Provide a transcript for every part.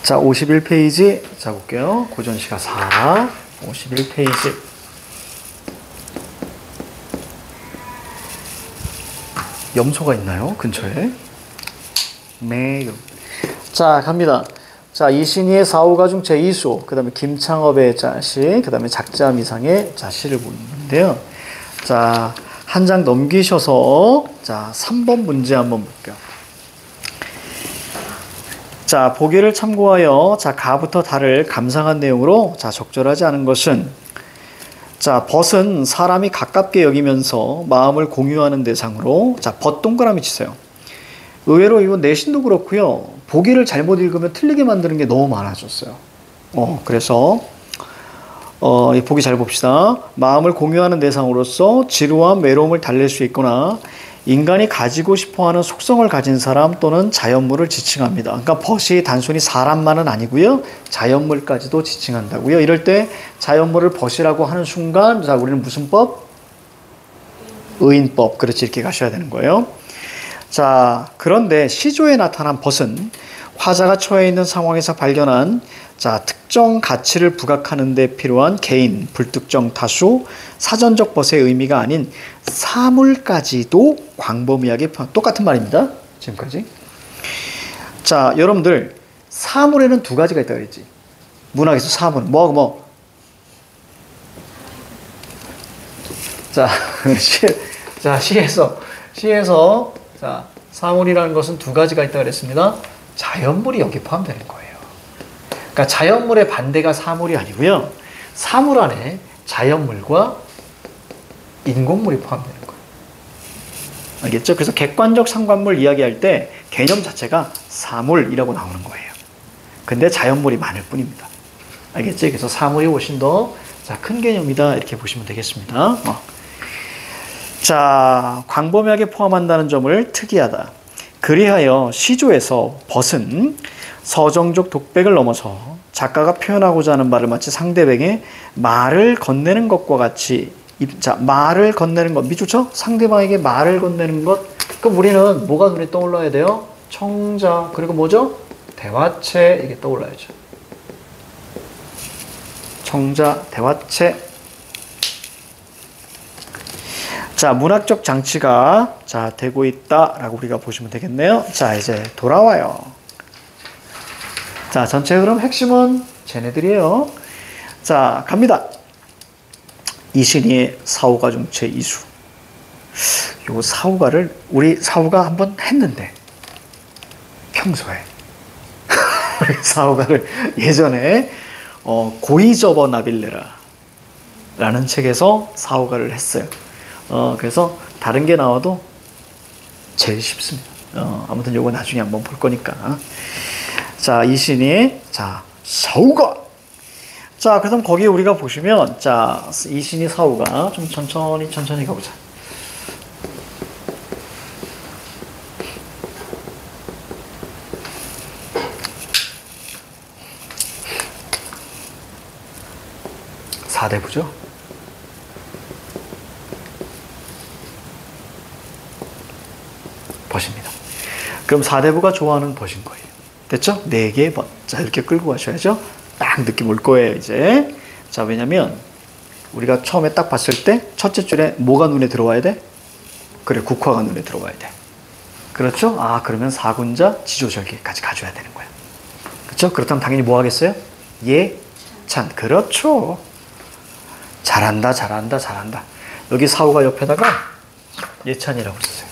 자, 51페이지. 자, 볼게요. 고전시가 4. 51페이지. 염소가 있나요? 근처에? 네. 자, 갑니다. 자, 이신희의 사후가 중 제2수, 그 다음에 김창업의 자시, 그 다음에 작자미상의 자시를 보는데요. 자, 한 장 넘기셔서, 자, 3번 문제 한번 볼게요. 자, 보기를 참고하여, 자, 가부터 달을 감상한 내용으로, 자, 적절하지 않은 것은, 자, 벗은 사람이 가깝게 여기면서 마음을 공유하는 대상으로, 자, 벗 동그라미 치세요. 의외로 이거 내신도 그렇고요. 보기를 잘못 읽으면 틀리게 만드는 게 너무 많아졌어요. 그래서 보기 잘 봅시다. 마음을 공유하는 대상으로서 지루함, 외로움을 달랠 수 있거나 인간이 가지고 싶어하는 속성을 가진 사람 또는 자연물을 지칭합니다. 그러니까 벗이 단순히 사람만은 아니고요. 자연물까지도 지칭한다고요. 이럴 때 자연물을 벗이라고 하는 순간, 자, 우리는 무슨 법? 의인법. 그렇지, 이렇게 가셔야 되는 거예요. 자, 그런데 시조에 나타난 벗은 화자가 처해 있는 상황에서 발견한, 자, 특정 가치를 부각하는 데 필요한 개인, 불특정 다수, 사전적 벗의 의미가 아닌 사물까지도 광범위하게 똑같은 말입니다. 지금까지. 자, 여러분들 사물에는 두 가지가 있다고 그랬지. 문학에서 사물, 뭐. 자, 시에서 자, 사물이라는 것은 두 가지가 있다고 그랬습니다. 자연물이 여기 포함되는 거예요. 그러니까 자연물의 반대가 사물이 아니고요. 사물 안에 자연물과 인공물이 포함되는 거예요. 알겠죠? 그래서 객관적 상관물 이야기할 때 개념 자체가 사물이라고 나오는 거예요. 근데 자연물이 많을 뿐입니다. 알겠죠? 그래서 사물이 훨씬 더 큰 개념이다, 이렇게 보시면 되겠습니다. 자, 광범위하게 포함한다는 점을 특이하다. 그리하여 시조에서 벗은 서정적 독백을 넘어서 작가가 표현하고자 하는 말을 마치 상대방에게 말을 건네는 것과 같이, 자, 말을 건네는 것, 미주죠? 상대방에게 말을 건네는 것. 그럼 우리는 뭐가 눈에 떠올라야 돼요? 청자, 그리고 뭐죠? 대화체, 이게 떠올라야죠. 청자, 대화체. 자, 문학적 장치가, 자, 되고 있다라고 우리가 보시면 되겠네요. 자, 이제 돌아와요. 자, 전체 흐름 핵심은 쟤네들이에요. 자, 갑니다. 이신희의 사후가 중 제2수. 요 사후가를 우리 사후가 한번 했는데, 평소에 우리 사후가를 예전에 고이 접어 나빌레라 라는 책에서 사후가를 했어요. 그래서 다른 게 나와도 제일 쉽습니다. 아무튼 요거 나중에 한번 볼 거니까. 자, 이신희, 자, 사후가. 자, 그럼 거기 우리가 보시면, 자, 이신희 사후가 좀 천천히 가보자. 사대부죠. 벗입니다. 그럼 사대부가 좋아하는 벗인 거예요. 됐죠? 4개의 벗. 자, 이렇게 끌고 가셔야죠. 딱 느낌 올 거예요, 이제. 자, 왜냐면 우리가 처음에 딱 봤을 때 첫째 줄에 뭐가 눈에 들어와야 돼? 그래, 국화가 눈에 들어와야 돼. 그렇죠? 아, 그러면 사군자, 지조절기까지 가져야 되는 거야. 그렇죠? 그렇다면 당연히 뭐 하겠어요? 예찬. 그렇죠. 잘한다. 여기 사후가 옆에다가 예찬이라고 쓰세요.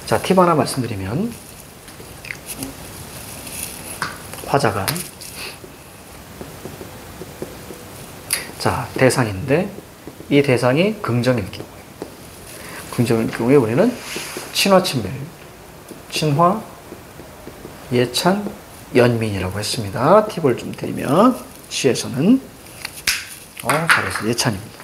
자, 팁 하나 말씀드리면, 화자가, 자, 대상인데, 이 대상이 긍정일 경우에 우리는 친화, 친멸, 친화, 예찬, 연민이라고 했습니다. 팁을 좀 드리면, 시에서는, 잘했어요. 예찬입니다.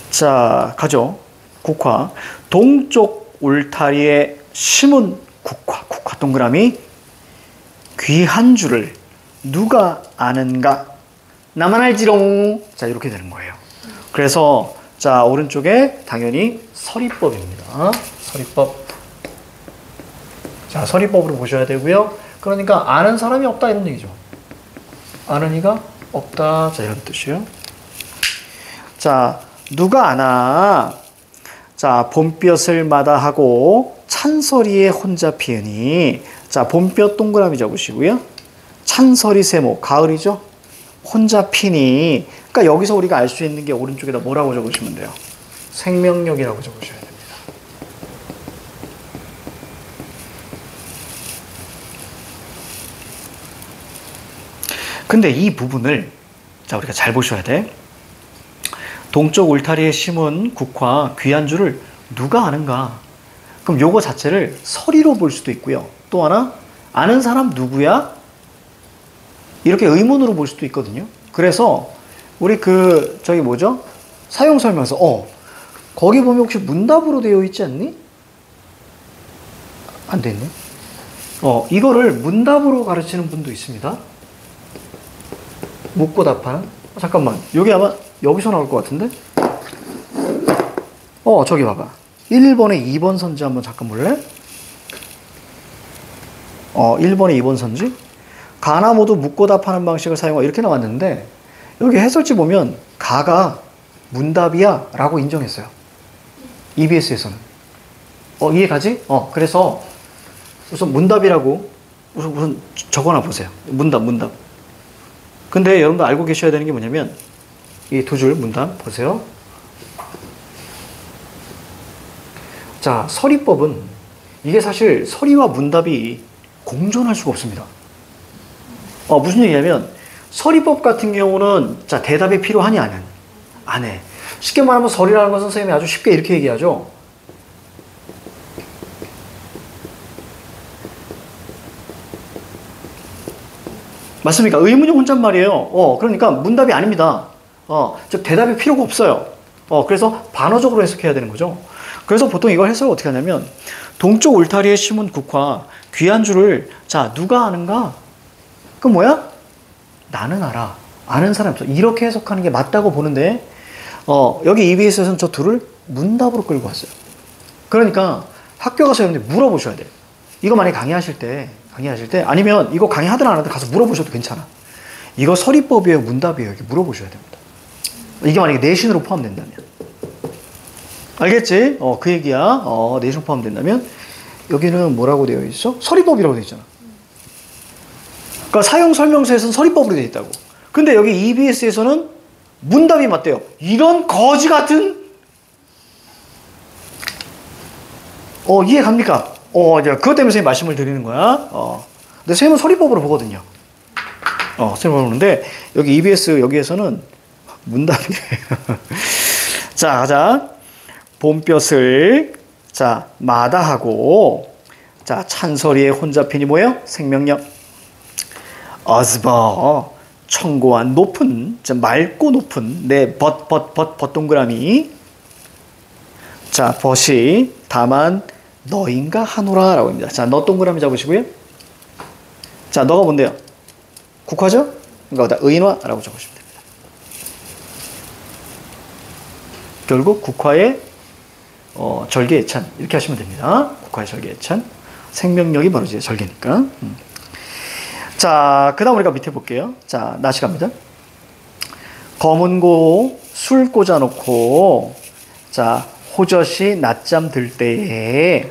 자, 가죠. 국화. 동쪽 울타리에 심은 국화 동그라미. 귀한 줄을 누가 아는가? 나만 알지롱. 자, 이렇게 되는 거예요. 그래서 자, 오른쪽에 당연히 서리법입니다. 서리법. 자, 서리법으로 보셔야 되고요. 그러니까 아는 사람이 없다 이런 얘기죠. 아는 이가 없다. 자, 이런 뜻이요. 자, 누가 아나. 자, 봄볕을 마다하고 찬서리에 혼자 피으니. 자, 봄볕 동그라미 적으시고요. 찬서리 세모, 가을이죠. 혼자 피니. 그러니까 여기서 우리가 알 수 있는 게 오른쪽에다 뭐라고 적으시면 돼요? 생명력이라고 적으셔야 됩니다. 근데 이 부분을 자, 우리가 잘 보셔야 돼. 동쪽 울타리에 심은 국화 귀한주를 누가 아는가? 그럼 요거 자체를 서리로 볼 수도 있고요. 또 하나, 아는 사람 누구야? 이렇게 의문으로 볼 수도 있거든요. 그래서 우리 저기 뭐죠? 사용 설명서. 거기 보면 혹시 문답으로 되어 있지 않니? 안 돼 있네. 이거를 문답으로 가르치는 분도 있습니다. 묻고 답하는? 잠깐만. 여기 아마 여기서 나올 것 같은데? 저기 봐봐. 1번에 2번 선지 한번 잠깐 볼래? 1번에 2번 선지? 가나 모두 묻고 답하는 방식을 사용하고 이렇게 나왔는데 여기 해설지 보면 가가 문답이야 라고 인정했어요. EBS에서는. 이해가지? 그래서 우선 문답이라고 우선 적어놔 보세요. 문답. 근데 여러분들 알고 계셔야 되는 게 뭐냐면 이 두 줄 문답 보세요. 자, 서리법은 이게 사실 서리와 문답이 공존할 수가 없습니다. 무슨 얘기냐면 서리법 같은 경우는 자, 대답이 필요하니 안 해. 쉽게 말하면 서리라는 것은 선생님이 아주 쉽게 이렇게 얘기하죠. 맞습니까? 의문형 혼잣말이에요. 그러니까 문답이 아닙니다. 즉 대답이 필요가 없어요. 그래서 반어적으로 해석해야 되는 거죠. 그래서 보통 이걸 해석을 어떻게 하냐면 동쪽 울타리에 심은 국화 귀한 줄을 자, 누가 아는가? 그럼 뭐야? 나는 알아. 아는 사람이 없어. 이렇게 해석하는 게 맞다고 보는데 여기 EBS에서는 저 둘을 문답으로 끌고 왔어요. 그러니까 학교 가서 여러분들 물어보셔야 돼요. 이거 만약에 강의하실 때 아니면 이거 강의하든 안 하든 가서 물어보셔도 괜찮아. 이거 서리법이에요? 문답이에요? 이렇게 물어보셔야 됩니다. 이게 만약에 내신으로 포함된다면. 알겠지? 그 얘기야. 내신 포함된다면 여기는 뭐라고 되어 있어? 서리법이라고 되어 있잖아. 그러니까 사용 설명서에서는 서리법으로 되어 있다고. 근데 여기 EBS에서는 문답이 맞대요. 이런 거지 같은 이해 갑니까? 이제 그것 때문에 선생님이 말씀을 드리는 거야. 근데 선생님은 서리법으로 보거든요. 선생님은 보는데 여기 EBS 여기에서는 문답이래요. 자, 가자. 봄볕을 자, 마다하고 자, 찬서리에 혼자 피니 뭐예요? 생명력. 어스버 청고한 높은 맑고 높은 벗 동그라미. 자, 벗이 다만 너인가 하노라 라고 합니다. 자, 너 동그라미 잡으시고요. 자, 너가 뭔데요? 국화죠? 그러니까 의인화라고 적으시면 됩니다. 결국 국화의 절개예찬 이렇게 하시면 됩니다. 국화의 절개예찬. 생명력이 바로 이제 절개니까. 자, 그 다음 우리가 밑에 볼게요. 자, 나시 갑니다. 검은 고 술 꽂아놓고 자, 호젓이 낮잠 들 때에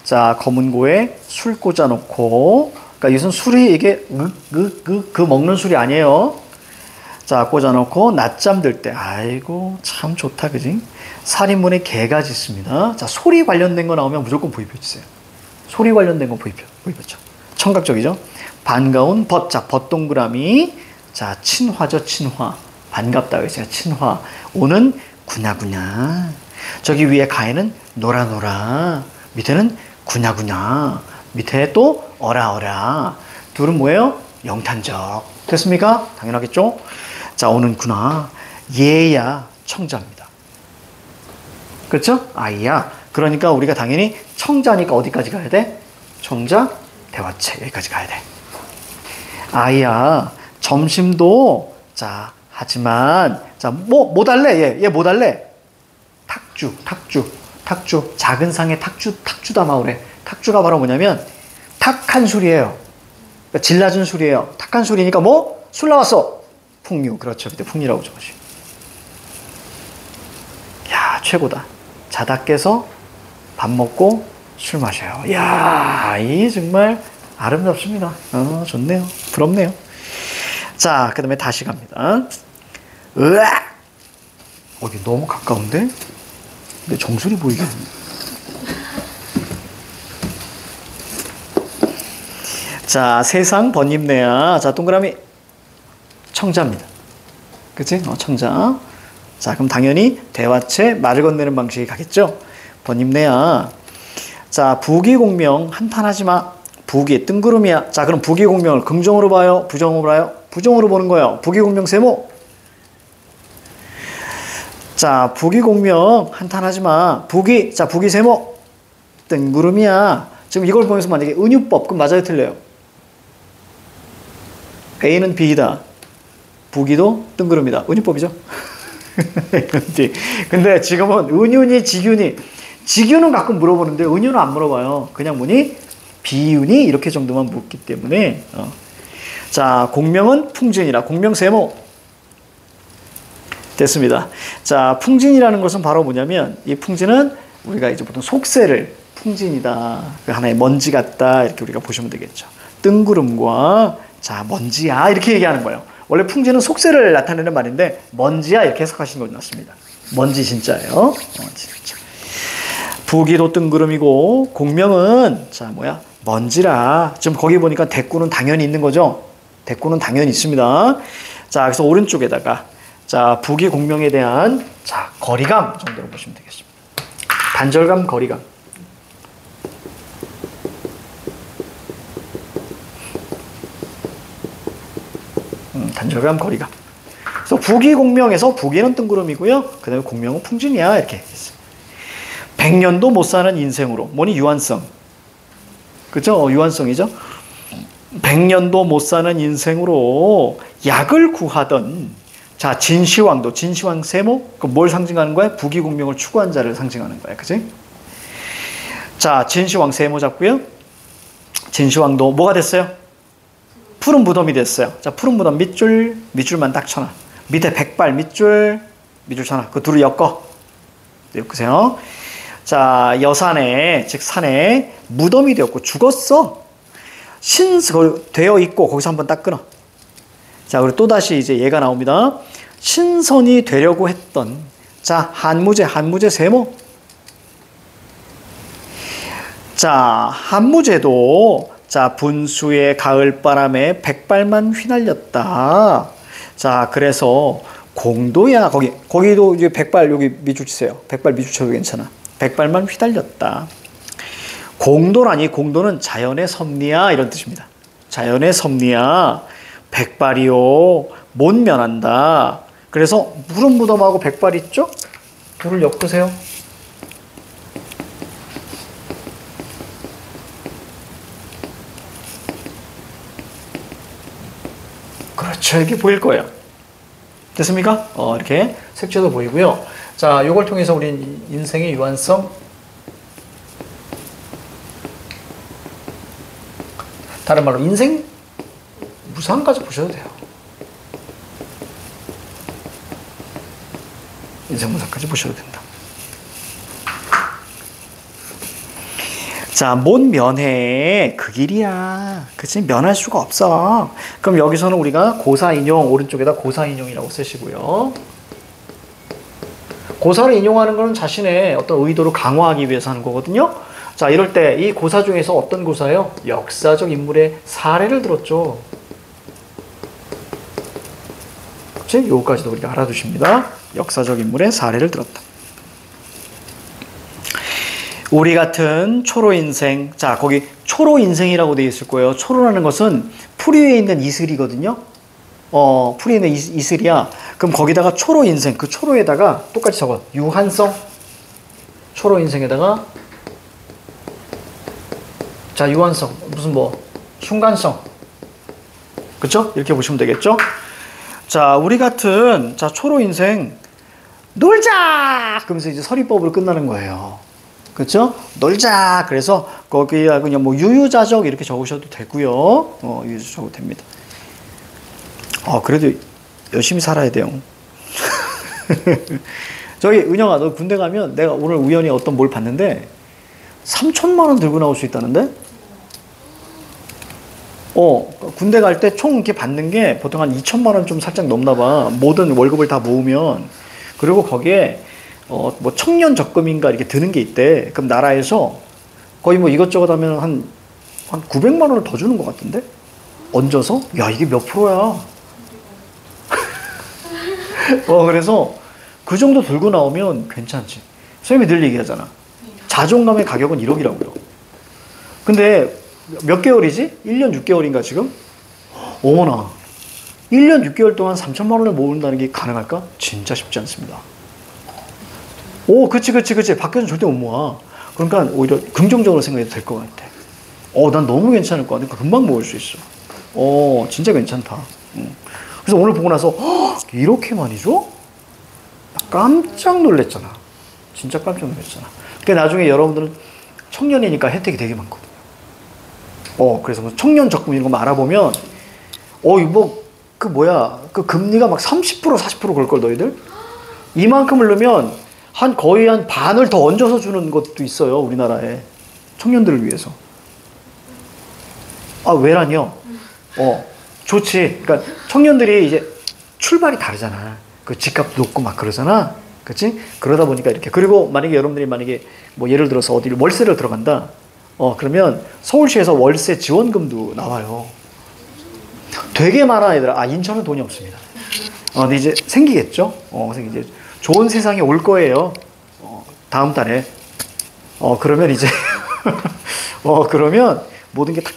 자, 검은 고에 술 꽂아놓고 그러니까 이것은 술이 이게 그 먹는 술이 아니에요. 자, 꽂아놓고 낮잠 들 때 아이고 참 좋다 그지? 살인문에 개가 짖습니다. 자, 소리 관련된 거 나오면 무조건 보입해 주세요. 소리 관련된 거 보입했죠. 청각적이죠. 반가운 벗. 자, 벗 동그라미. 자, 친화죠. 친화. 반갑다고 했어요. 친화. 오는 구냐구냐. 저기 위에 가에는 노라노라. 밑에는 구냐구냐. 밑에 또 어라어라. 둘은 뭐예요? 영탄적. 됐습니까? 당연하겠죠? 자, 오는구나. 얘야 청자입니다. 그렇죠? 아이야. 그러니까 우리가 당연히 청자니까 어디까지 가야 돼? 청자 대화체 여기까지 가야 돼. 아이야 점심도 자 하지만 자 뭐 할래? 얘 뭐 할래? 탁주. 작은 상에 탁주 담아오래. 탁주가 바로 뭐냐면 탁한 술이에요. 그러니까 질 낮은 술이에요. 탁한 술이니까 뭐? 술 나왔어. 풍류. 그렇죠. 그때 풍류라고 적으시. 야, 최고다. 자다 깨서 밥 먹고 술 마셔요. 야, 이 정말 아름답습니다. 좋네요. 부럽네요. 자, 그 다음에 다시 갑니다. 으악! 이게 너무 가까운데? 근데 정수리 보이게. 자, 세상 번입내야. 자, 동그라미. 청자입니다. 그치? 청자. 자, 그럼 당연히 대화체 말을 건네는 방식이 가겠죠? 번입내야. 자, 부기공명 한탄하지 마. 부기 뜬구름이야. 자, 그럼 부기공명을 긍정으로 봐요? 부정으로 봐요? 부정으로 보는 거예요. 부기공명 세모. 자, 부기공명 한탄하지 마. 부기. 자, 부기 세모. 뜬구름이야. 지금 이걸 보면서 만약에 은유법 그럼 맞아요, 틀려요? A는 B이다. 부기도 뜬구름이다. 은유법이죠? 근데 지금은 은유니 직유니. 직유는 가끔 물어보는데 은유는 안 물어봐요. 그냥 뭐니? 비유니? 이렇게 정도만 묻기 때문에. 자, 공명은 풍진이라. 공명 세모. 됐습니다. 자, 풍진이라는 것은 바로 뭐냐면 이 풍진은 우리가 이제 보통 속세를 풍진이다. 하나의 먼지 같다. 이렇게 우리가 보시면 되겠죠. 뜬구름과 자, 먼지야. 이렇게 얘기하는 거예요. 원래 풍진은 속세를 나타내는 말인데 먼지야 이렇게 해석하시는 거 맞습니다. 먼지 진짜예요. 먼지 진짜. 부기도 뜬구름이고 공명은 자 뭐야? 먼지라. 지금 거기 보니까 대꾸는 당연히 있는 거죠. 대꾸는 당연히 있습니다. 자, 그래서 오른쪽에다가 자, 부기 공명에 대한 자, 거리감 정도로 보시면 되겠습니다. 단절감, 거리감. 단절감, 거리감. 그래서 부기 공명에서 부기는 뜬구름이고요. 그 다음에 공명은 풍진이야. 이렇게 했어요. 100년도 못 사는 인생으로. 뭐니? 유한성. 그죠? 유한성이죠? 100년도 못 사는 인생으로 약을 구하던 자, 진시황도. 진시황 세모? 뭘 상징하는 거야? 부기 공명을 추구한 자를 상징하는 거야. 그지? 자, 진시황 세모 잡고요. 진시황도 뭐가 됐어요? 푸른 무덤이 됐어요. 자, 푸른 무덤 밑줄만 딱 쳐놔. 밑에 백발 밑줄 쳐놔. 그 둘을 엮어. 엮으세요. 자, 여산에, 즉 산에 무덤이 되었고 죽었어. 되어 있고 거기서 한번 딱 끊어. 자, 그리고 또 다시 이제 얘가 나옵니다. 신선이 되려고 했던 자, 한무제 세모. 자, 한무제도 자, 분수의 가을바람에 백발만 휘날렸다. 자, 그래서 공도야. 거기도 이제 백발 여기 밑줄 치세요. 백발 밑줄 쳐도 괜찮아. 백발만 휘달렸다. 공도라니 공도는 자연의 섭리야 이런 뜻입니다. 자연의 섭리야. 백발이요. 못 면한다. 그래서 푸른 무덤하고 백발 있죠? 둘을 엮으세요. 그렇죠. 이렇게 보일 거예요. 됐습니까? 이렇게 색채도 보이고요. 자, 요걸 통해서 우리 인생의 유한성, 다른 말로 인생 무상까지 보셔도 돼요. 인생 무상까지 보셔도 된다. 자, 못 면해. 그 길이야. 그치? 면할 수가 없어. 그럼 여기서는 우리가 고사인용, 오른쪽에다 고사인용이라고 쓰시고요. 고사를 인용하는 것은 자신의 어떤 의도를 강화하기 위해서 하는 거거든요. 자, 이럴 때 이 고사 중에서 어떤 고사예요? 역사적 인물의 사례를 들었죠. 그치? 요거까지도 우리가 알아두십니다. 역사적 인물의 사례를 들었다. 우리 같은 초로 인생. 자, 거기 초로 인생이라고 되어 있을 거예요. 초로라는 것은 풀 위에 있는 이슬이거든요. 풀 위에 있는 이슬이야. 그럼 거기다가 초로 인생, 그 초로에다가 똑같이 적어. 유한성. 초로 인생에다가 자, 유한성. 무슨 순간성. 그쵸? 이렇게 보시면 되겠죠? 자, 우리 같은 자, 초로 인생. 놀자! 그러면서 이제 서리법으로 끝나는 거예요. 그렇죠? 놀자! 그래서 거기에 그냥 뭐 유유자적 이렇게 적으셔도 되고요. 유유자적 적어도 됩니다. 그래도 열심히 살아야 돼요. 저기 은영아, 너 군대 가면 내가 오늘 우연히 어떤 뭘 봤는데 3천만 원 들고 나올 수 있다는데? 군대 갈 때 총 이렇게 받는 게 보통 한 2천만 원 좀 살짝 넘나 봐. 모든 월급을 다 모으면. 그리고 거기에 뭐 청년 적금인가 이렇게 드는 게 있대. 그럼 나라에서 거의 뭐 이것저것 하면 한 900만 원을 더 주는 것 같은데? 얹어서? 야, 이게 몇 프로야? 그래서 그 정도 들고 나오면 괜찮지. 선생님이 늘 얘기하잖아. 자존감의 가격은 1억이라고요. 근데 몇 개월이지? 1년 6개월인가 지금? 어머나. 1년 6개월 동안 3천만 원을 모은다는 게 가능할까? 진짜 쉽지 않습니다. 그치. 밖에서는 절대 못 모아. 그러니까 오히려 긍정적으로 생각해도 될 것 같아. 난 너무 괜찮을 것 같아. 금방 모을 수 있어. 진짜 괜찮다. 그래서 오늘 보고 나서, 이렇게 많이 줘? 깜짝 놀랐잖아. 진짜 깜짝 놀랐잖아. 그러니까 나중에 여러분들은 청년이니까 혜택이 되게 많거든요. 그래서 뭐 청년 적금 이런 거 알아보면, 그 금리가 막 30%, 40% 걸 걸, 너희들? 이만큼을 넣으면 거의 한 반을 더 얹어서 주는 것도 있어요, 우리나라에. 청년들을 위해서. 왜라뇨? 좋지. 그러니까 청년들이 이제 출발이 다르잖아. 그 집값 높고 막 그러잖아. 그치? 그러다 보니까 이렇게. 그리고 여러분들이 뭐 예를 들어서 어디를 월세를 들어간다. 그러면 서울시에서 월세 지원금도 나와요. 되게 많아, 얘들아. 인천은 돈이 없습니다. 근데 이제 생기겠죠? 이제 좋은 세상이 올 거예요. 다음 달에. 그러면 이제, 그러면 모든 게 다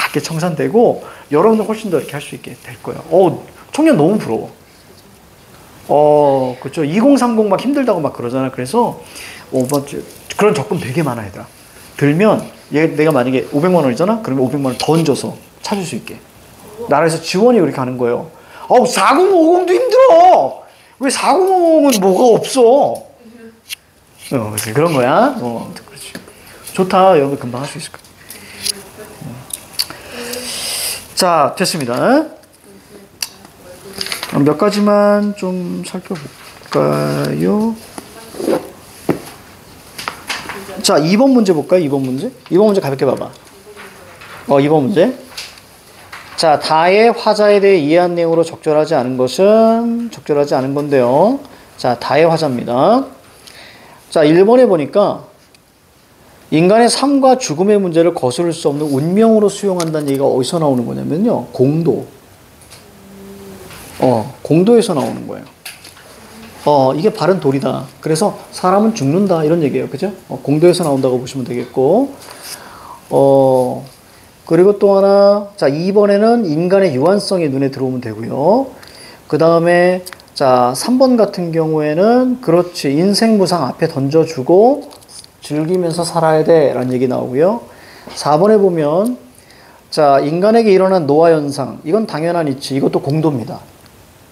이렇게 청산되고, 여러분들 훨씬 더 이렇게 할 수 있게 될 거예요. 청년 너무 부러워. 그렇죠. 2030 막 힘들다고 막 그러잖아. 그래서, 그런 적금 되게 많아, 얘들아. 들면, 내가 만약에 500만 원이잖아? 그러면 500만 원 더 얹어서 찾을 수 있게. 나라에서 지원이 그렇게 하는 거예요. 4050도 힘들어! 왜 4050은 뭐가 없어? 그래서 그런 거야. 그렇지. 좋다. 여러분 금방 할 수 있을 거야. 자, 됐습니다. 몇 가지만 좀 살펴볼까요? 자, 2번 문제 볼까요? 2번 문제? 2번 문제 가볍게 봐봐. 2번 문제. 자, 다의 화자에 대해 이해한 내용으로 적절하지 않은 것은 적절하지 않은 건데요. 자, 다의 화자입니다. 자, 1번에 보니까 인간의 삶과 죽음의 문제를 거스를 수 없는 운명으로 수용한다는 얘기가 어디서 나오는 거냐면요. 공도. 공도에서 나오는 거예요. 이게 바른 도리다. 그래서 사람은 죽는다. 이런 얘기예요. 그죠? 공도에서 나온다고 보시면 되겠고. 그리고 또 하나, 자, 2번에는 인간의 유한성이 눈에 들어오면 되고요. 그 다음에, 자, 3번 같은 경우에는, 그렇지, 인생 무상 앞에 던져주고, 즐기면서 살아야 돼. 라는 얘기 나오고요. 4번에 보면, 자, 인간에게 일어난 노화 현상. 이건 당연한 이치. 이것도 공도입니다.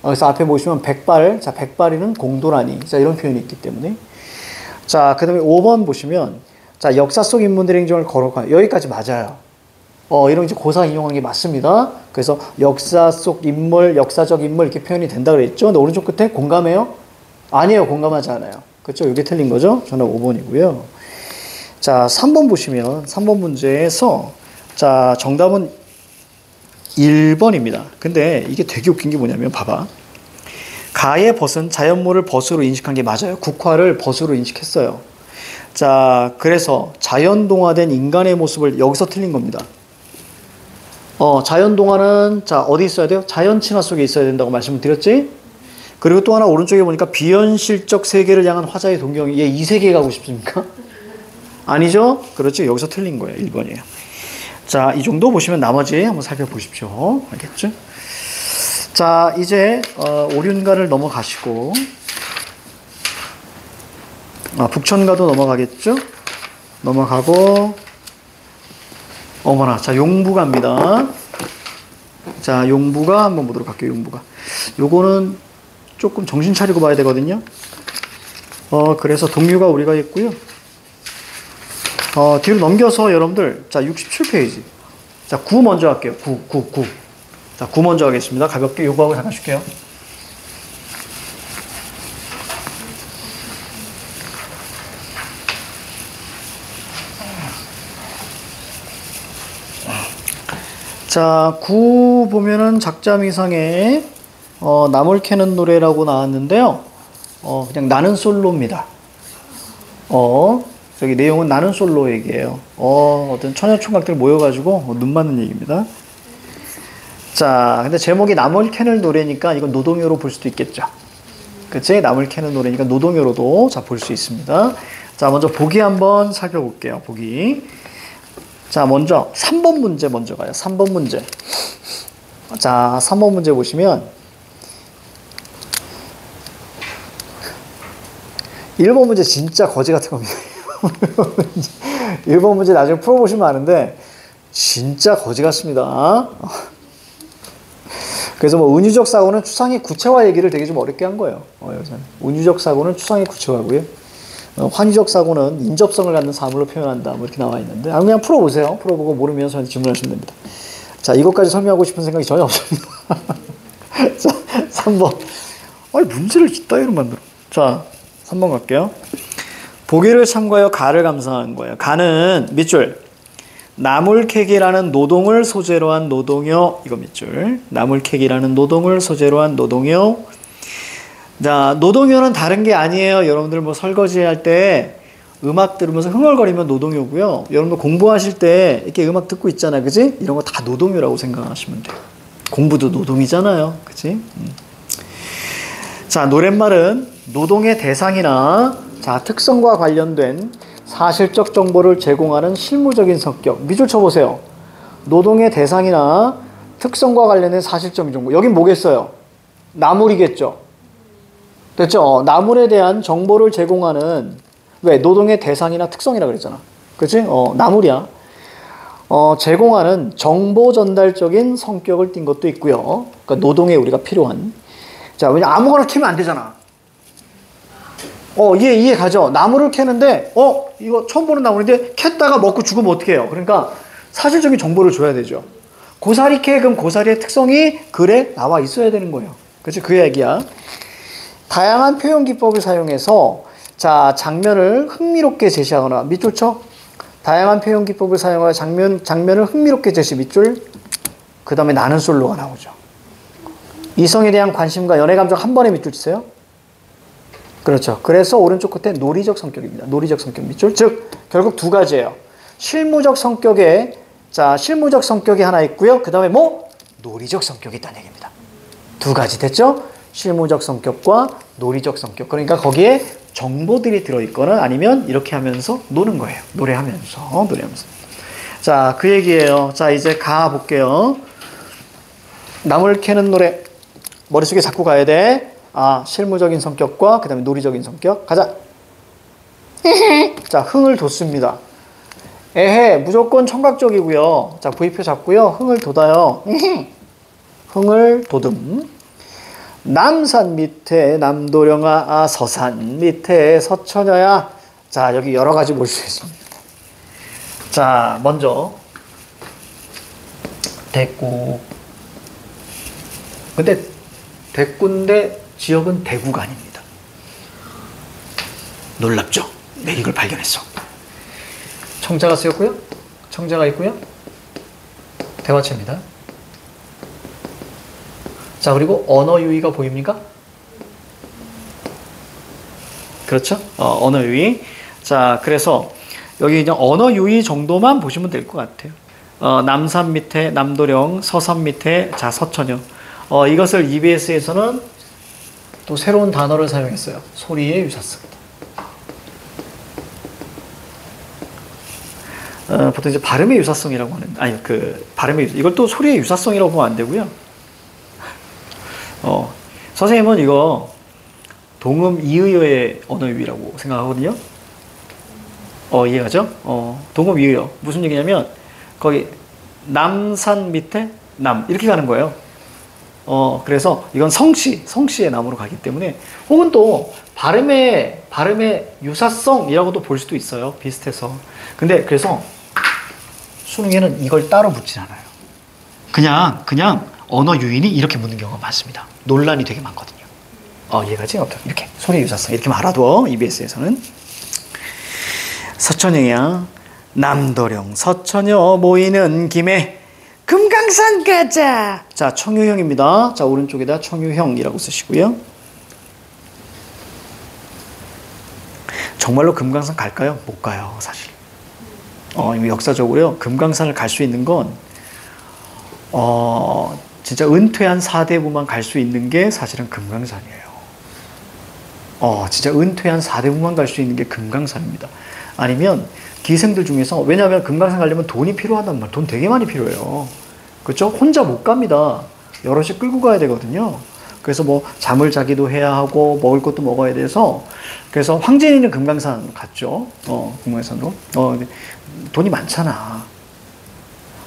그래서 앞에 보시면 백발, 자, 백발이는 공도라니. 자, 이런 표현이 있기 때문에. 자, 그 다음에 5번 보시면, 자, 역사 속 인물들의 행정을 거룩한. 여기까지 맞아요. 이런 이제 고사 인용한 게 맞습니다. 그래서 역사 속 인물, 역사적 인물 이렇게 표현이 된다 그랬죠. 근데 오른쪽 끝에 공감해요? 아니에요. 공감하지 않아요. 그렇죠? 이게 틀린 거죠? 저는 5번이고요. 자, 3번 보시면 3번 문제에서 자, 정답은 1번입니다. 근데 이게 되게 웃긴 게 뭐냐면 봐봐. 가의 벗은 자연물을 벗으로 인식한 게 맞아요. 국화를 벗으로 인식했어요. 자, 그래서 자연동화된 인간의 모습을 여기서 틀린 겁니다. 자연동화는 자, 어디 있어야 돼요? 자연친화 속에 있어야 된다고 말씀을 드렸지? 그리고 또 하나 오른쪽에 보니까 비현실적 세계를 향한 화자의 동경이 얘 이 세계에 가고 싶습니까? 아니죠? 그렇죠. 여기서 틀린 거예요. 1번이에요. 자, 이 정도 보시면 나머지 한번 살펴보십시오. 알겠죠? 자, 이제 오륜가를 넘어가시고 북천가도 넘어가겠죠? 넘어가고 어머나, 자, 용부가입니다. 자, 용부가 한번 보도록 할게요. 용부가. 요거는 조금 정신 차리고 봐야 되거든요. 그래서 동류가 우리가 있고요. 뒤로 넘겨서 여러분들, 자, 67페이지. 자, 9 먼저 할게요. 9. 자, 9 먼저 하겠습니다. 가볍게 요거하고 잠깐 쉴게요. 자, 9 보면은 작자미상에 나물 캐는 노래라고 나왔는데요. 그냥 나는 솔로입니다. 저기 내용은 나는 솔로 얘기예요. 어떤 처녀총각들 모여가지고 눈 맞는 얘기입니다. 자, 근데 제목이 나물 캐는 노래니까 이건 노동요로 볼 수도 있겠죠. 그치? 나물 캐는 노래니까 노동요로도 자, 볼 수 있습니다. 자, 먼저 보기 한번 살펴볼게요. 보기. 자, 먼저 3번 문제 먼저 가요. 3번 문제. 자, 3번 문제 보시면 1번 문제 진짜 거지 같은 겁니다. 1번 문제 나중에 풀어보시면 아는데 진짜 거지 같습니다. 그래서 뭐 은유적 사고는 추상의 구체화 얘기를 되게 좀 어렵게 한 거예요. 여기서는. 은유적 사고는 추상의 구체화고요. 환유적 사고는 인접성을 갖는 사물로 표현한다. 뭐 이렇게 나와 있는데 그냥 풀어보세요. 풀어보고 모르면 저한테 질문하시면 됩니다. 자, 이것까지 설명하고 싶은 생각이 전혀 없습니다. 자, 3번. 아니, 문제를 이따위로 만들어. 자, 3번 갈게요. 보기를 참고하여 가를 감상하는 거예요. 가는 밑줄. 나물 캐기라는 노동을 소재로 한 노동요. 이거 밑줄. 나물 캐기라는 노동을 소재로 한 노동요. 자, 노동요는 다른 게 아니에요. 여러분들 뭐 설거지 할 때 음악 들으면서 흥얼거리면 노동요고요. 여러분들 공부하실 때 이렇게 음악 듣고 있잖아요. 그지? 이런 거 다 노동요라고 생각하시면 돼요. 공부도 노동이잖아요. 그지? 자, 노랫말은 노동의 대상이나 자, 특성과 관련된 사실적 정보를 제공하는 실무적인 성격. 밑줄 쳐보세요. 노동의 대상이나 특성과 관련된 사실적 정보. 여긴 뭐겠어요? 나물이겠죠. 됐죠? 나물에 대한 정보를 제공하는 왜? 노동의 대상이나 특성이라 그랬잖아. 그치? 나물이야. 제공하는 정보 전달적인 성격을 띈 것도 있고요. 그러니까 노동에 우리가 필요한. 자, 왜냐 아무거나 캐면 안 되잖아. 이해 가죠? 나무를 캐는데, 이거 처음 보는 나무인데, 캤다가 먹고 죽으면 어떻게 해요? 그러니까, 사실적인 정보를 줘야 되죠. 고사리 캐, 그럼 고사리의 특성이 글에 나와 있어야 되는 거예요. 그치? 그 얘기야. 다양한 표현 기법을 사용해서, 자, 장면을 흥미롭게 제시하거나, 밑줄 쳐? 다양한 표현 기법을 사용하여 장면을 흥미롭게 제시, 밑줄. 그 다음에 나는 솔로가 나오죠. 이성에 대한 관심과 연애 감정 한 번에 밑줄 치세요. 그렇죠. 그래서 오른쪽 끝에 논리적 성격입니다. 논리적 성격 밑줄. 즉, 결국 두 가지예요. 실무적 성격에, 자, 실무적 성격이 하나 있고요. 그 다음에 뭐? 논리적 성격이 있다는 얘기입니다. 두 가지 됐죠? 실무적 성격과 논리적 성격. 그러니까 거기에 정보들이 들어있거나 아니면 이렇게 하면서 노는 거예요. 노래하면서. 자, 그 얘기예요. 자, 이제 가볼게요. 나물 캐는 노래. 머릿속에 잡고 가야 돼. 실무적인 성격과 그 다음에 논리적인 성격. 가자. 자, 흥을 돋습니다. 에헤, 무조건 청각적이고요. 자, V표 잡고요. 흥을 돋아요. 흥을 돋음. 남산 밑에 남도령아, 서산 밑에 서처녀야. 자, 여기 여러 가지 볼 수 있습니다. 자, 먼저 대구. 근데 대구인데 지역은 대구가 아닙니다. 놀랍죠? 네, 이걸 발견했어. 청자가 쓰였고요. 청자가 있고요. 대화체입니다. 자, 그리고 언어 유의가 보입니까? 그렇죠? 언어 유의. 자, 그래서 여기 그냥 언어 유의 정도만 보시면 될 것 같아요. 남산 밑에 남도령, 서산 밑에 자, 서처녀. 이것을 EBS에서는 또 새로운 단어를 사용했어요. 소리의 유사성. 보통 이제 발음의 유사성이라고 하는, 이걸 또 소리의 유사성이라고 보면 안 되고요. 선생님은 이거 동음 이의어의 언어유희라고 생각하거든요. 이해가죠? 동음 이의어. 무슨 얘기냐면, 거기, 남산 밑에 남. 이렇게 가는 거예요. 그래서 이건 성씨의 나무로 가기 때문에 혹은 또 발음의 유사성이라고도 볼 수도 있어요. 비슷해서. 근데 그래서 수능에는 이걸 따로 묻진 않아요. 그냥 언어 유인이 이렇게 묻는 경우가 많습니다. 논란이 되게 많거든요. 얘가지? 이렇게 소리 유사성 이렇게 알아둬. EBS에서는. 서천여야 남도령 서천여 모이는 김에 금강산 가자. 자, 청유형입니다. 자, 오른쪽에다 청유형이라고 쓰시고요. 정말로 금강산 갈까요? 못 가요, 사실. 역사적으로요, 금강산을 갈 수 있는 건, 진짜 은퇴한 사대부만 갈 수 있는 게 사실은 금강산이에요. 진짜 은퇴한 사대부만 갈 수 있는 게 금강산입니다. 아니면 기생들 중에서, 왜냐하면 금강산 가려면 돈이 필요하단 말이에요. 돈 되게 많이 필요해요. 그렇죠? 혼자 못 갑니다. 여럿이 끌고 가야 되거든요. 그래서 뭐 잠을 자기도 해야 하고 먹을 것도 먹어야 돼서, 그래서 황진이는 금강산 갔죠. 금강산으로. 돈이 많잖아.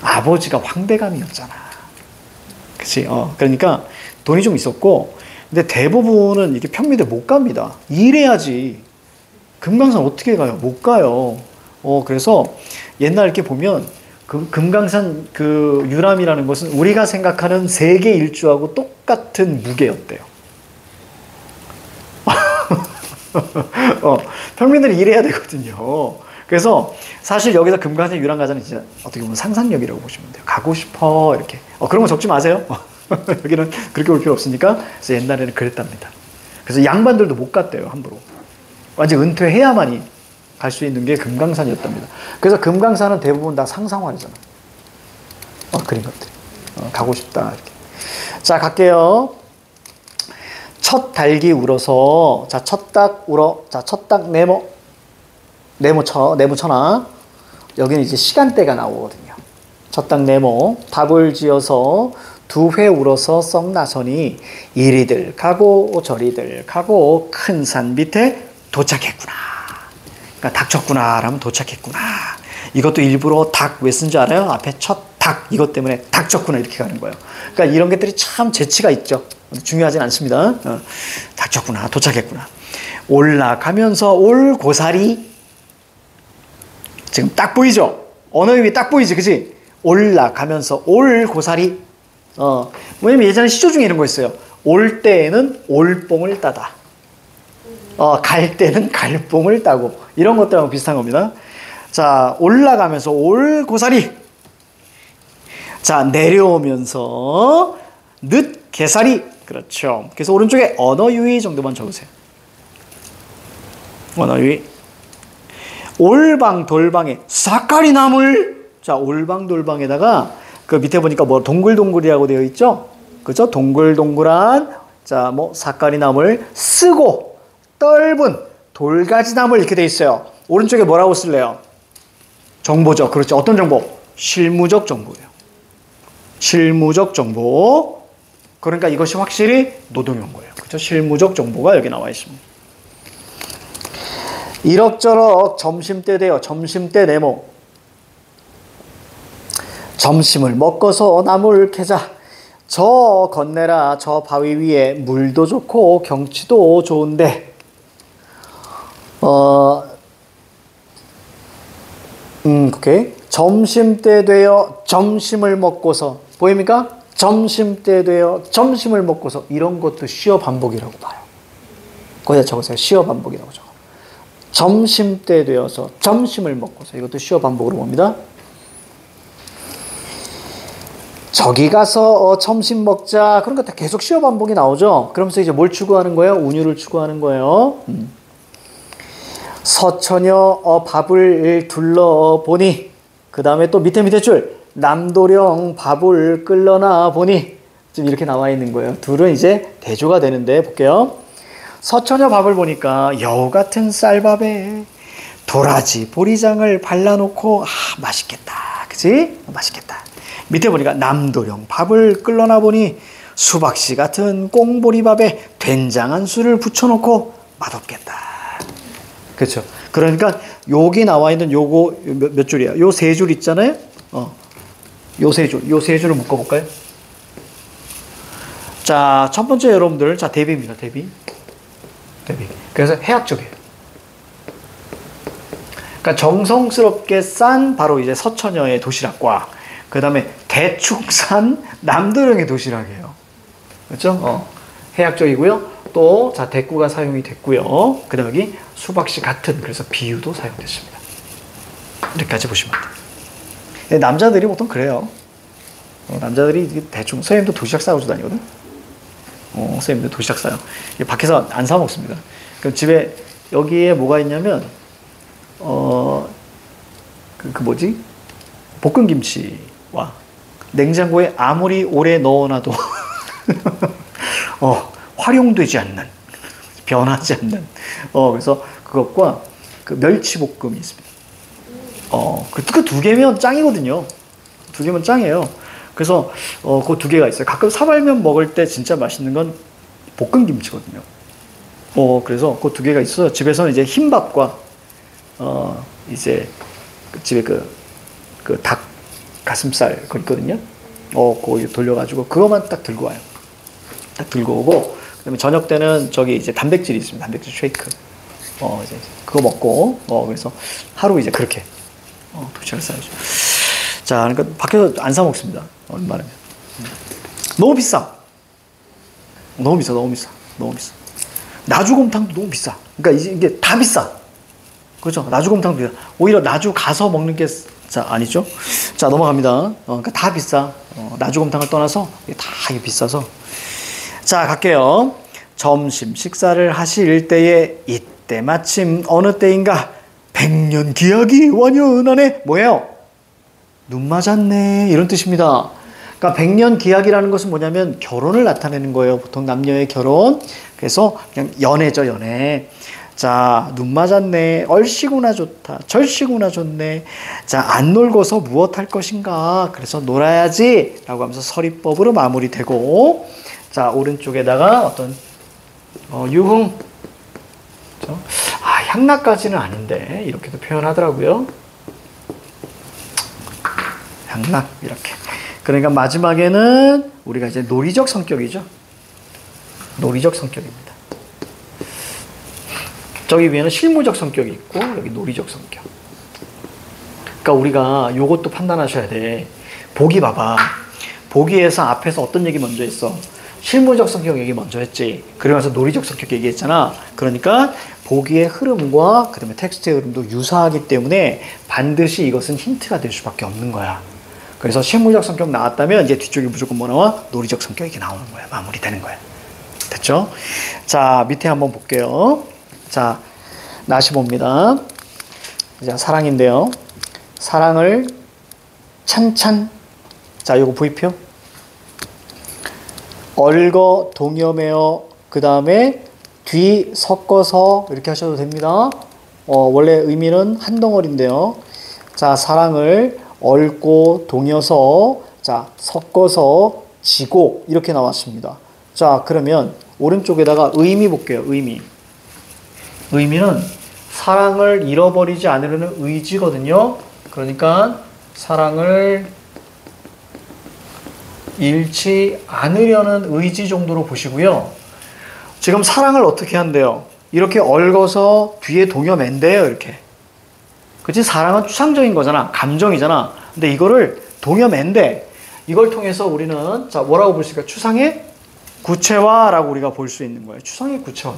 아버지가 황대감이었잖아. 그치? 그러니까 돈이 좀 있었고, 근데 대부분은 이렇게 평민들 못 갑니다. 일해야지. 금강산 어떻게 가요? 못 가요. 그래서 옛날 이렇게 보면 금강산 그 유람이라는 것은 우리가 생각하는 세계 일주하고 똑같은 무게였대요. 평민들이 일해야 되거든요. 그래서 사실 여기서 금강산 유람 가자는 진짜 어떻게 보면 상상력이라고 보시면 돼요. 가고 싶어 이렇게. 그런 거 적지 마세요. 여기는 그렇게 올 필요 없으니까. 그래서 옛날에는 그랬답니다. 그래서 양반들도 못 갔대요, 함부로. 완전 은퇴해야만이 갈 수 있는 게 금강산이었답니다. 그래서 금강산은 대부분 다 상상화잖아. 그린 것들. 가고 싶다 이렇게. 자, 갈게요. 첫 닭이 울어서, 자, 첫 닭 울어. 자, 첫 닭 네모 쳐나. 여기는 이제 시간대가 나오거든요. 첫 닭 네모. 밥을 지어서 두 회 울어서 썩 나서니 이리들 가고 저리들 가고 큰 산 밑에 도착했구나. 그러니까 닥쳤구나 라면 도착했구나. 이것도 일부러 닭 왜 쓴 줄 알아요? 앞에 첫 닭 이것 때문에 닥쳤구나 이렇게 가는 거예요. 그러니까 이런 것들이 참 재치가 있죠. 중요하진 않습니다. 닥쳤구나, 도착했구나. 올라가면서 올 고사리. 지금 딱 보이죠? 언어 유희 딱 보이지, 그치? 올라가면서 올 고사리. 왜냐면 예전에 시조 중에 이런 거 있어요. 올 때에는 올뽕을 따다. 갈 때는 갈뽕을 따고. 이런 것들하고 비슷한 겁니다. 자, 올라가면서 올 고사리. 자, 내려오면서 늦 개사리. 그렇죠. 그래서 오른쪽에 언어 유희 정도만 적으세요. 언어 유희. 올방돌방에 사카리 나물. 자, 올방돌방에다가 그 밑에 보니까 뭐 동글동글이라고 되어 있죠? 그죠? 동글동글한 자, 뭐 사카리 나물 쓰고 떫은 돌가지 나물 이렇게 되어 있어요. 오른쪽에 뭐라고 쓸래요? 정보죠. 그렇죠. 어떤 정보? 실무적 정보예요. 실무적 정보. 그러니까 이것이 확실히 노동용어예요. 그렇죠? 실무적 정보가 여기 나와 있습니다. 이럭저럭 점심때 돼요. 점심때 네모. 점심을 먹고서 나물 캐자. 저 건네라. 저 바위 위에 물도 좋고 경치도 좋은데 오케이. 점심때 되어 점심을 먹고서 보입니까? 점심때 되어 점심을 먹고서 이런 것도 시어 반복이라고 봐요. 거기다 적으세요. 시어 반복이라고 적어. 점심때 되어서 점심을 먹고서 이것도 시어 반복으로 봅니다. 저기 가서 점심 먹자. 그러니까 다 계속 시어 반복이 나오죠. 그러면서 이제 뭘 추구하는 거예요? 운율을 추구하는 거예요. 서천여 밥을 둘러보니 그 다음에 또 밑에 줄 남도령 밥을 끌러나 보니 지금 이렇게 나와 있는 거예요. 둘은 이제 대조가 되는데 볼게요. 서천여 밥을 보니까 여우 같은 쌀밥에 도라지 보리장을 발라놓고 맛있겠다. 그치? 맛있겠다. 밑에 보니까 남도령 밥을 끌러나 보니 수박씨 같은 꽁보리밥에 된장한 술을 붙여놓고 맛없겠다. 그렇죠. 그러니까 여기 나와 있는 요거 몇 줄이야? 요 세 줄 있잖아요. 요 세 줄을 묶어볼까요? 자, 첫 번째 여러분들, 자, 대비입니다. 대비. 그래서 해학적이에요. 그러니까 정성스럽게 싼 바로 이제 서처녀의 도시락과 그 다음에 대충 싼 남도령의 도시락이에요. 그렇죠? 해학적이고요. 또, 자, 대꾸가 사용이 됐고요. 그 다음에 여기 수박씨 같은, 그래서 비유도 사용됐습니다. 이렇게까지 보시면 돼요. 남자들이 보통 그래요. 남자들이 대충, 선생님도 도시락 싸가지고 다니거든? 선생님도 도시락 싸요. 밖에서 안 사 먹습니다. 그럼 집에, 여기에 뭐가 있냐면, 그 뭐지? 볶음김치와 냉장고에 아무리 오래 넣어놔도, 활용되지 않는, 변하지 않는, 그래서 그것과 그 멸치볶음이 있습니다. 그 두 개면 짱이거든요. 두 개면 짱이에요. 그래서, 그 두 개가 있어요. 가끔 사발면 먹을 때 진짜 맛있는 건 볶음김치거든요. 그래서 그 두 개가 있어서 집에서는 이제 흰밥과, 이제, 집에 그 닭 가슴살, 그거 있거든요. 그거 돌려가지고 그것만 딱 들고 와요. 딱 들고 오고, 그 다음에 저녁 때는 저기 이제 단백질이 있습니다. 단백질 쉐이크. 이제 그거 먹고, 그래서 하루 이제 그렇게, 도시락을 싸야죠. 자, 그러니까 밖에서 안 사 먹습니다. 얼마나. 너무 비싸. 너무 비싸. 나주곰탕도 너무 비싸. 그러니까 이게 다 비싸. 그렇죠? 나주곰탕도 비싸. 오히려 나주 가서 먹는 게, 자, 아니죠? 자, 넘어갑니다. 그러니까 다 비싸. 나주곰탕을 떠나서 다 비싸서. 자, 갈게요. 점심 식사를 하실 때에 이때 마침 어느 때인가 백년 기약이 완연하네. 뭐예요? 눈 맞았네. 이런 뜻입니다. 그러니까 백년 기약이라는 것은 뭐냐면 결혼을 나타내는 거예요. 보통 남녀의 결혼. 그래서 그냥 연애죠, 연애. 자, 눈 맞았네. 얼씨구나 좋다. 절씨구나 좋네. 자, 안 놀고서 무엇 할 것인가. 그래서 놀아야지. 라고 하면서 서리법으로 마무리되고, 자, 오른쪽에다가 어떤, 유흥. 그렇죠? 향락까지는 아닌데, 이렇게도 표현하더라고요. 향락, 이렇게. 그러니까 마지막에는 우리가 이제 논리적 성격이죠. 논리적 성격입니다. 저기 위에는 실무적 성격이 있고, 여기 논리적 성격. 그러니까 우리가 요것도 판단하셔야 돼. 보기 봐봐. 보기에서 앞에서 어떤 얘기 먼저 했어? 실무적 성격 얘기 먼저 했지. 그러면서 논리적 성격 얘기했잖아. 그러니까 보기의 흐름과 그 다음에 텍스트의 흐름도 유사하기 때문에 반드시 이것은 힌트가 될 수밖에 없는 거야. 그래서 실무적 성격 나왔다면 이제 뒤쪽에 무조건 뭐 나와? 논리적 성격이 나오는 거야. 마무리되는 거야. 됐죠? 자, 밑에 한번 볼게요. 자, 나시 봅니다. 자, 사랑인데요. 사랑을 찬찬. 자, 요거 V표. 얼거 동여매어 그 다음에 뒤 섞어서 이렇게 하셔도 됩니다. 원래 의미는 한 덩어리인데요. 자, 사랑을 얽고 동여서 자, 섞어서 지고 이렇게 나왔습니다. 자, 그러면 오른쪽에다가 의미 볼게요. 의미는 사랑을 잃어버리지 않으려는 의지거든요. 그러니까 사랑을 잃지 않으려는 의지 정도로 보시고요. 지금 사랑을 어떻게 한대요? 이렇게 얽어서 뒤에 동여맨대요. 이렇게. 그치? 사랑은 추상적인 거잖아. 감정이잖아. 근데 이거를 동여맨대. 이걸 통해서 우리는 자, 뭐라고 볼 수 있을까? 추상의 구체화라고 우리가 볼 수 있는 거예요. 추상의 구체화.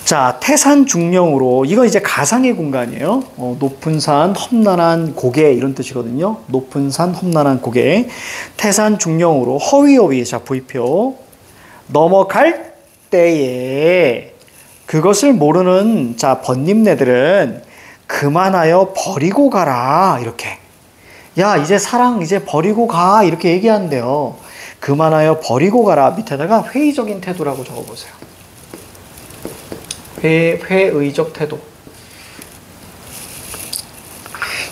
자, 태산중령으로, 이건 이제 가상의 공간이에요. 높은 산, 험난한 고개, 이런 뜻이거든요. 높은 산, 험난한 고개. 태산중령으로, 허위어휘, 자, V표. 넘어갈 때에, 그것을 모르는, 자, 번님네들은 그만하여 버리고 가라. 이렇게. 야, 이제 사랑, 이제 버리고 가. 이렇게 얘기한대요. 그만하여 버리고 가라. 밑에다가 회의적인 태도라고 적어보세요. 회의적 태도.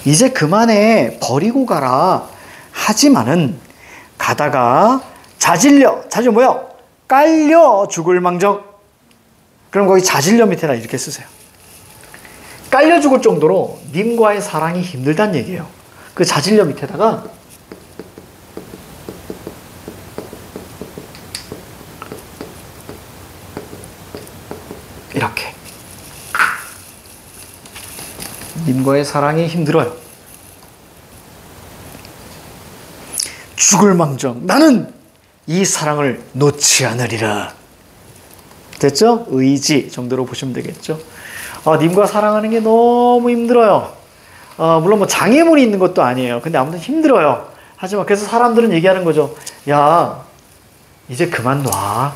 이제 그만해 버리고 가라. 하지만은 가다가 자질려 뭐요? 깔려 죽을 망정. 그럼 거기 자질려 밑에다 이렇게 쓰세요. 깔려 죽을 정도로 님과의 사랑이 힘들다는 얘기예요. 그 자질려 밑에다가 이렇게 님과의 사랑이 힘들어요. 죽을 망정 나는 이 사랑을 놓지 않으리라. 됐죠? 의지 정도로 보시면 되겠죠. 님과 사랑하는 게 너무 힘들어요. 물론 뭐 장애물이 있는 것도 아니에요. 근데 아무튼 힘들어요. 하지만 그래서 사람들은 얘기하는 거죠. 야, 이제 그만 놔.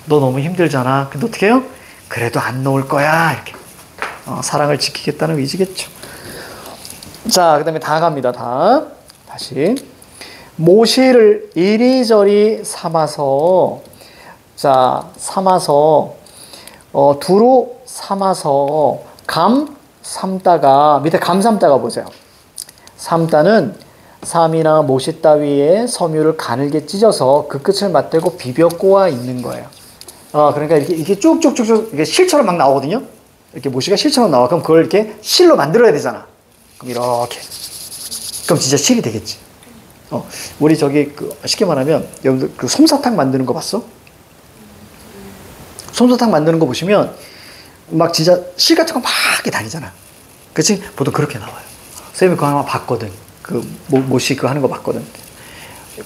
너 너무 힘들잖아. 근데 어떻게 해요? 그래도 안 놓을 거야. 이렇게. 사랑을 지키겠다는 의지겠죠. 자, 그 다음에 다 갑니다. 다시. 모시를 이리저리 삼아서, 두루 삼아서, 삼다가, 밑에 삼다가 보세요. 삼다는 삼이나 모시 따위에 섬유를 가늘게 찢어서 그 끝을 맞대고 비벼 꼬아 있는 거예요. 그러니까 이렇게 쭉쭉쭉쭉, 이게 실처럼 막 나오거든요. 이렇게 모시가 실처럼 나와. 그럼 그걸 이렇게 실로 만들어야 되잖아. 그럼 이렇게. 그럼 진짜 실이 되겠지. 우리 쉽게 말하면, 여러분들 그 솜사탕 만드는 거 봤어? 솜사탕 만드는 거 보시면, 막 진짜 실 같은 거 막 이렇게 다니잖아. 그치? 보통 그렇게 나와요. 쌤이 그거 하나 봤거든. 모시 그거 하는 거 봤거든.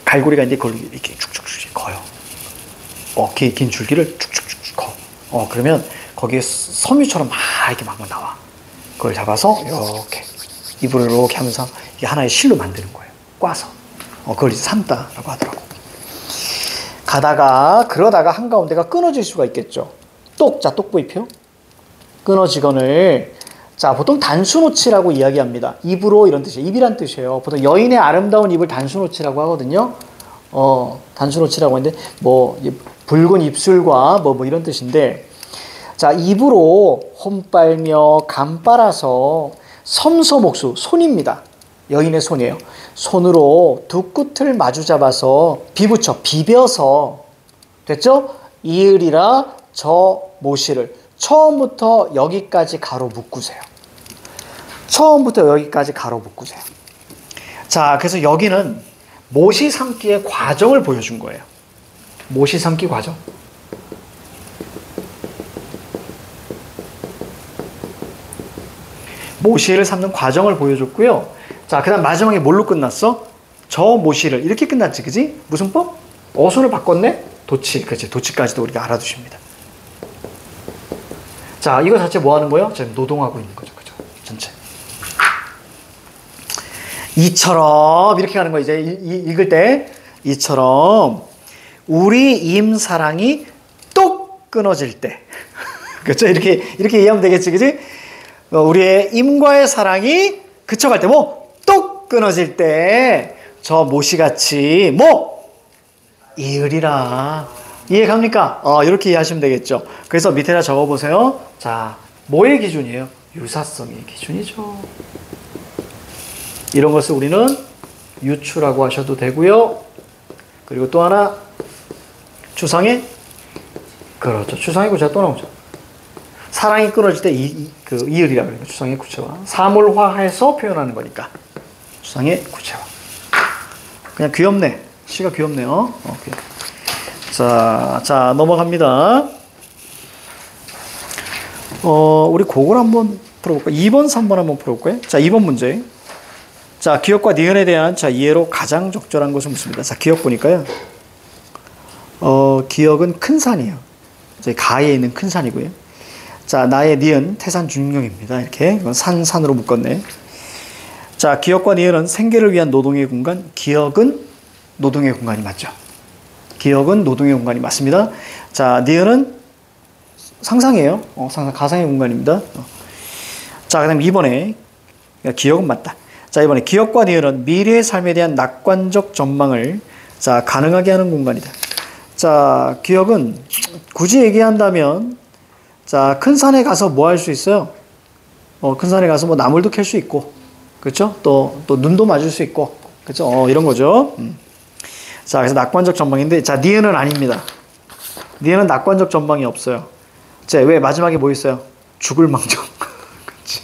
갈고리가 이제 그걸 이렇게 쭉쭉쭉 거요. 긴 줄기를 쭉쭉쭉 거. 그러면 거기에 섬유처럼 막 이렇게 막 나와. 그걸 잡아서 이렇게 입으로 이렇게 하면서 이게 하나의 실로 만드는 거예요. 꽈서. 그걸 이제 삼다라고 하더라고. 그러다가 한가운데가 끊어질 수가 있겠죠. 똑부이표. 끊어지거늘, 보통 단수노치라고 이야기합니다. 입으로 이런 뜻이에요. 입이란 뜻이에요. 보통 여인의 아름다운 입을 단수노치라고 하거든요. 단수노치라고 하는데, 붉은 입술과 이런 뜻인데, 입으로 홈빨며 감 빨아서 섬소목수, 손입니다. 여인의 손이에요. 손으로 두 끝을 마주 잡아서 비벼서, 됐죠? 이으리라 저 모시를 처음부터 여기까지 가로 묶으세요. 처음부터 여기까지 가로 묶으세요. 그래서 여기는 모시 삼기의 과정을 보여준 거예요. 모시 삼기 과정. 모시를 삼는 과정을 보여줬고요. 그 다음 마지막에 뭘로 끝났어? 저 모시를. 이렇게 끝났지, 그지? 무슨 법? 어순을 바꿨네? 도치. 그렇지. 도치까지도 우리가 알아두십니다. 이거 자체 뭐 하는 거예요? 지금 노동하고 있는 거죠. 그죠? 전체. 이처럼, 이렇게 가는 거 이제 읽을 때, 이처럼, 우리 임사랑이 똑 끊어질 때. 그렇죠? 이렇게 이해하면 되겠지, 그지? 우리의 임과의 사랑이 그쳐갈 때, 똑 끊어질 때, 저 모시같이, 이으리라. 이해 갑니까? 이렇게 이해하시면 되겠죠. 그래서 밑에다 적어보세요. 뭐의 기준이에요? 유사성의 기준이죠. 이런 것을 우리는 유추라고 하셔도 되고요. 그리고 또 하나, 추상의, 그렇죠. 추상의 구체가 또 나오죠. 사랑이 끊어질 때 이을이라고 해요. 추상의 구체화. 사물화해서 표현하는 거니까. 추상의 구체화. 그냥 귀엽네. 시가 귀엽네요. 오케이. 넘어갑니다. 우리 그걸 한번 풀어볼까요? 2번, 3번 한번 풀어볼까요? 2번 문제. 기역과 니은에 대한 이해로 가장 적절한 것은 묻습니다. 기역 보니까요. 기역은 큰 산이에요. 가에 있는 큰 산이고요. 나의 니은 태산 중용입니다. 이렇게 이건 산으로 묶었네. 기역과 니은은 생계를 위한 노동의 공간. 기역은 노동의 공간이 맞죠. 기역은 노동의 공간이 맞습니다. 니은은 상상이에요. 상상, 가상의 공간입니다. 그 다음 2번에 기역은 맞다. 이번에 기역과 니은은 미래의 삶에 대한 낙관적 전망을 가능하게 하는 공간이다. 기역은 굳이 얘기한다면 큰 산에 가서 뭐 할 수 있어요? 큰 산에 가서 나물도 캘 수 있고, 그렇죠? 또 눈도 맞을 수 있고, 그렇죠? 이런 거죠. 그래서 낙관적 전망인데, 니은은 아닙니다. 니은은 낙관적 전망이 없어요. 왜 마지막에 뭐 있어요? 죽을 망정. 그렇지.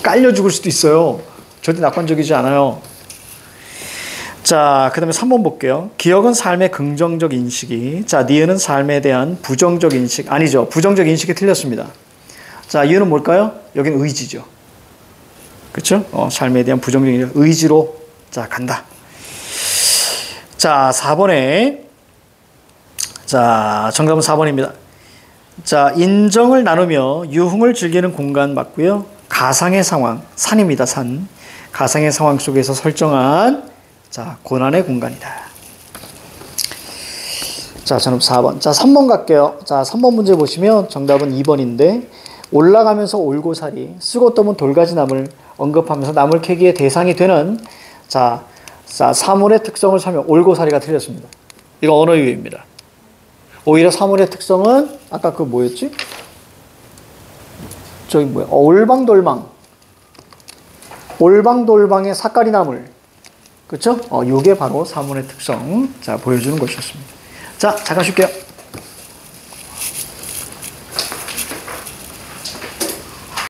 깔려 죽을 수도 있어요. 절대 낙관적이지 않아요. 자, 그 다음에 3번 볼게요. 기억은 삶의 긍정적 인식이, 자, 니은은 삶에 대한 부정적 인식, 아니죠. 부정적 인식이 틀렸습니다. 자, 이유는 뭘까요? 여긴 의지죠. 그렇죠? 삶에 대한 부정적 인식, 의지로, 자, 간다. 자, 4번에, 자, 정답은 4번입니다. 자, 인정을 나누며 유흥을 즐기는 공간 맞고요. 가상의 상황, 산입니다, 산. 가상의 상황 속에서 설정한, 자, 고난의 공간이다. 자, 저는 4번. 자, 3번 갈게요. 자, 3번 문제 보시면 정답은 2번인데, 올라가면서 올고사리, 쓰고 떠문 돌가지나물 언급하면서 나물 캐기의 대상이 되는, 자, 사물의 특성을 설명, 올고사리가 틀렸습니다. 이거 언어유희입니다. 오히려 사물의 특성은, 아까 그 뭐였지? 저기 뭐야? 올방돌방. 올방돌방의 사까리 나물. 그쵸? 요게 바로 사물의 특성. 자, 보여주는 것이었습니다. 자, 잠깐 쉴게요.